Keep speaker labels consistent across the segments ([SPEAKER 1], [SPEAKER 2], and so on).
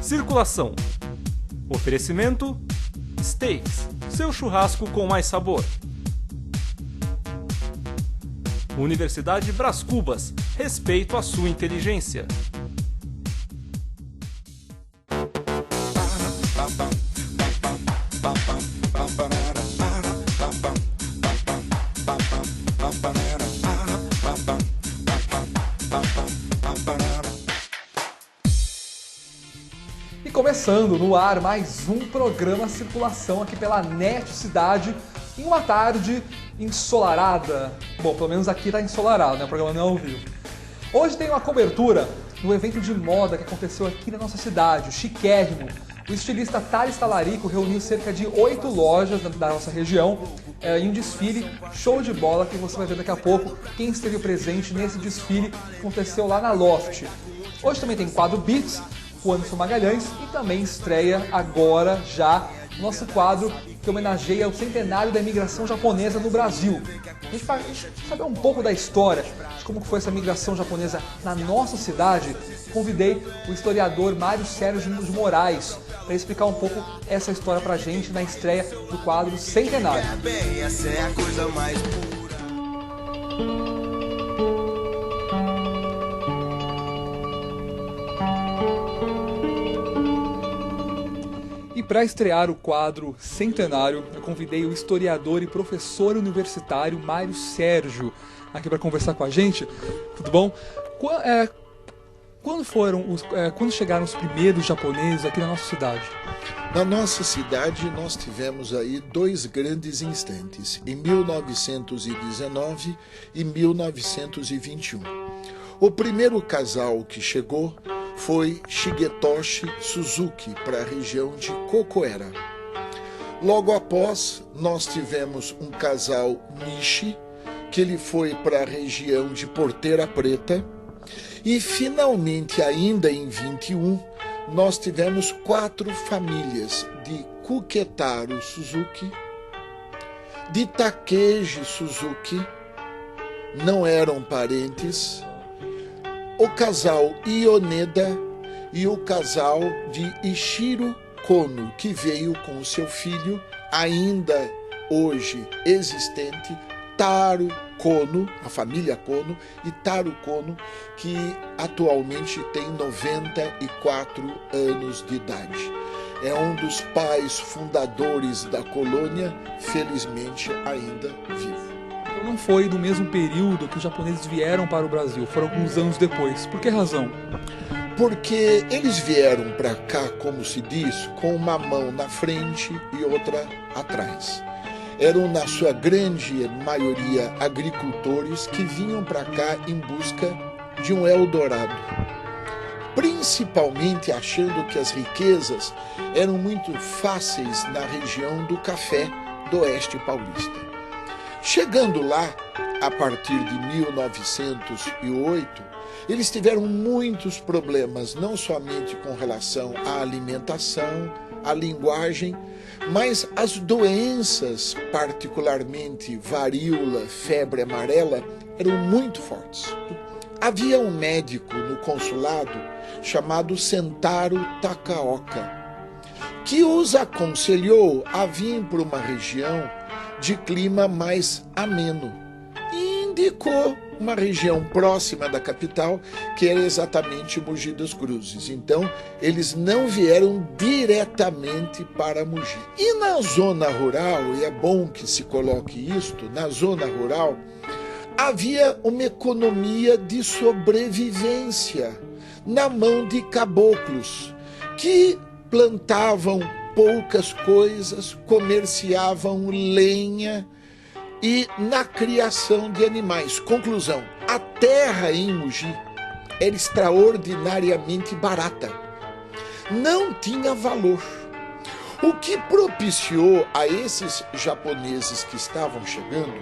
[SPEAKER 1] Circulação. Oferecimento: Steaks, seu churrasco com mais sabor. Universidade Brás Cubas, respeito à sua inteligência.
[SPEAKER 2] E começando no ar mais um programa Circulação aqui pela NET Cidade, em uma tarde ensolarada. Bom, pelo menos aqui tá ensolarado, né? O programa não é ao vivo. Hoje tem uma cobertura do evento de moda que aconteceu aqui na nossa cidade, o chiquérrimo. O estilista Thales Talarico reuniu cerca de 8 lojas da nossa região em um desfile show de bola que você vai ver daqui a pouco quem esteve presente nesse desfile que aconteceu lá na Loft. Hoje também tem quadro Beats, o Anderson Magalhães, e também estreia agora já o nosso quadro que homenageia o centenário da imigração japonesa no Brasil. A gente vai saber um pouco da história, de como foi essa migração japonesa na nossa cidade. Convidei o historiador Mário Sérgio de Moraes para explicar um pouco essa história pra gente na estreia do quadro Centenário.
[SPEAKER 3] Essa é a coisa mais pura.
[SPEAKER 2] E para estrear o quadro Centenário, eu convidei o historiador e professor universitário Mário Sérgio aqui para conversar com a gente. Tudo bom? Quando chegaram os primeiros japoneses aqui na nossa cidade?
[SPEAKER 4] Na nossa cidade nós tivemos aí dois grandes instantes, em 1919 e 1921. O primeiro casal que chegou foi Shigetoshi Suzuki para a região de Kokoera. Logo após, nós tivemos um casal Nishi, que ele foi para a região de Porteira Preta. E finalmente, ainda em 21, nós tivemos 4 famílias de Kuketaro Suzuki, de Takeji Suzuki, não eram parentes, o casal Ioneda e o casal de Ishiro Kono, que veio com o seu filho, ainda hoje existente, Taro Kono, a família Kono, e Taro Kono, que atualmente tem 94 anos de idade. É um dos pais fundadores da colônia, felizmente ainda vivo.
[SPEAKER 2] Não foi do mesmo período que os japoneses vieram para o Brasil, foram alguns anos depois. Por que razão?
[SPEAKER 4] Porque eles vieram para cá, como se diz, com uma mão na frente e outra atrás. Eram, na sua grande maioria, agricultores que vinham para cá em busca de um Eldorado, principalmente achando que as riquezas eram muito fáceis na região do café do Oeste Paulista. Chegando lá, a partir de 1908, eles tiveram muitos problemas, não somente com relação à alimentação, à linguagem, mas as doenças, particularmente varíola, febre amarela, eram muito fortes. Havia um médico no consulado chamado Sentaro Takaoka, que os aconselhou a vir para uma região de clima mais ameno e indicou uma região próxima da capital, que era exatamente Mogi das Cruzes. Então, eles não vieram diretamente para Mogi. E na zona rural, e é bom que se coloque isto, na zona rural, havia uma economia de sobrevivência na mão de caboclos, que plantavam poucas coisas, comerciavam lenha e na criação de animais. Conclusão, a terra em Mogi era extraordinariamente barata, não tinha valor. O que propiciou a esses japoneses que estavam chegando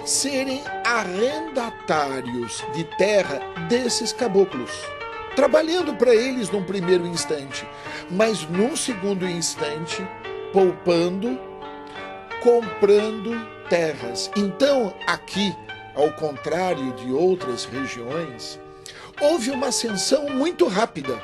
[SPEAKER 4] serem arrendatários de terra desses caboclos, trabalhando para eles num primeiro instante, mas num segundo instante, poupando, comprando terras. Então, aqui, ao contrário de outras regiões, houve uma ascensão muito rápida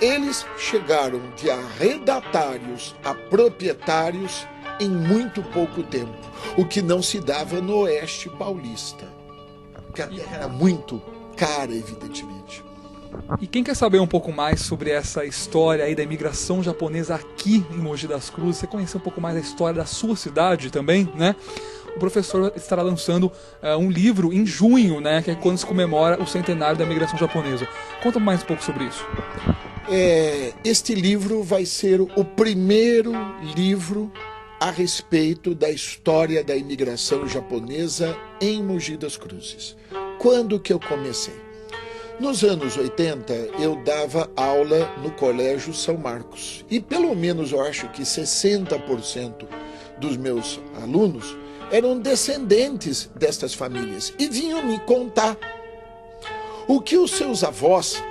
[SPEAKER 4] Eles chegaram de arrendatários a proprietários em muito pouco tempo, o que não se dava no Oeste Paulista, porque a terra era muito cara, evidentemente.
[SPEAKER 2] E quem quer saber um pouco mais sobre essa história aí da imigração japonesa aqui em Mogi das Cruzes, você conhecer um pouco mais da história da sua cidade também, né? O professor estará lançando um livro em junho, né? Que é quando se comemora o centenário da imigração japonesa. Conta mais um pouco sobre isso.
[SPEAKER 4] Este livro vai ser o primeiro livro a respeito da história da imigração japonesa em Mogi das Cruzes. Quando que eu comecei? Nos anos 80, eu dava aula no Colégio São Marcos. E pelo menos eu acho que 60% dos meus alunos eram descendentes destas famílias e vinham me contar o que os seus avós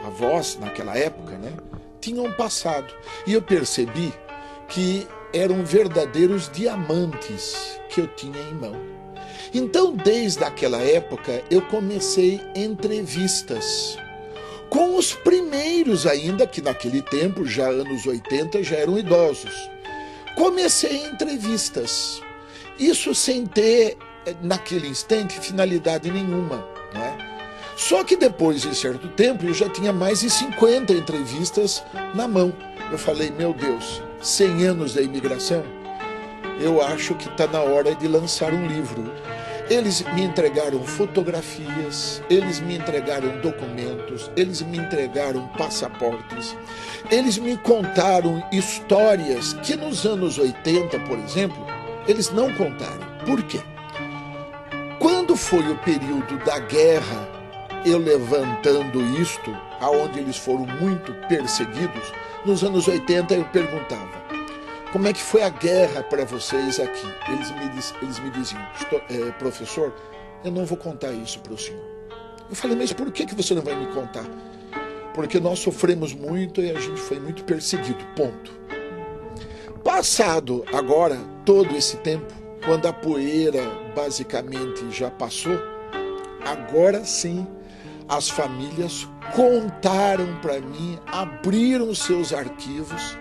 [SPEAKER 4] naquela época, né, tinham passado. E eu percebi que eram verdadeiros diamantes que eu tinha em mão. Então, desde aquela época, eu comecei entrevistas com os primeiros ainda, que naquele tempo, já anos 80, já eram idosos. Comecei entrevistas. Isso sem ter, naquele instante, finalidade nenhuma, não é? Só que depois de certo tempo, eu já tinha mais de 50 entrevistas na mão. Eu falei, meu Deus, 100 anos da imigração? Eu acho que está na hora de lançar um livro. Eles me entregaram fotografias, eles me entregaram documentos, eles me entregaram passaportes, eles me contaram histórias que nos anos 80, por exemplo, eles não contaram. Por quê? Quando foi o período da guerra, eu levantando isto, aonde eles foram muito perseguidos, nos anos 80 eu perguntava, como é que foi a guerra para vocês aqui? Eles me diziam, professor, eu não vou contar isso para o senhor. Eu falei, mas por que você não vai me contar? Porque nós sofremos muito e a gente foi muito perseguido, ponto. Passado agora todo esse tempo, quando a poeira basicamente já passou, agora sim as famílias contaram para mim, abriram seus arquivos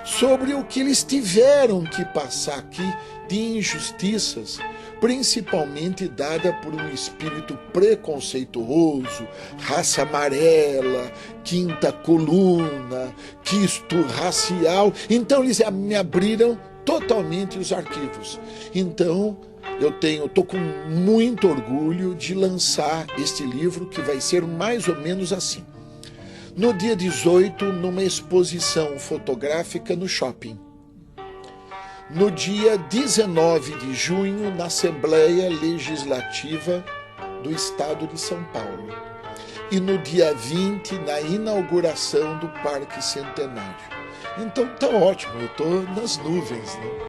[SPEAKER 4] sobre o que eles tiveram que passar aqui de injustiças, principalmente dada por um espírito preconceituoso, raça amarela, quinta coluna, quisto racial. Então eles me abriram totalmente os arquivos. Então eu estou com muito orgulho de lançar este livro, que vai ser mais ou menos assim. No dia 18, numa exposição fotográfica no shopping. No dia 19 de junho, na Assembleia Legislativa do Estado de São Paulo. E no dia 20, na inauguração do Parque Centenário. Então tá ótimo, eu estou nas nuvens, né?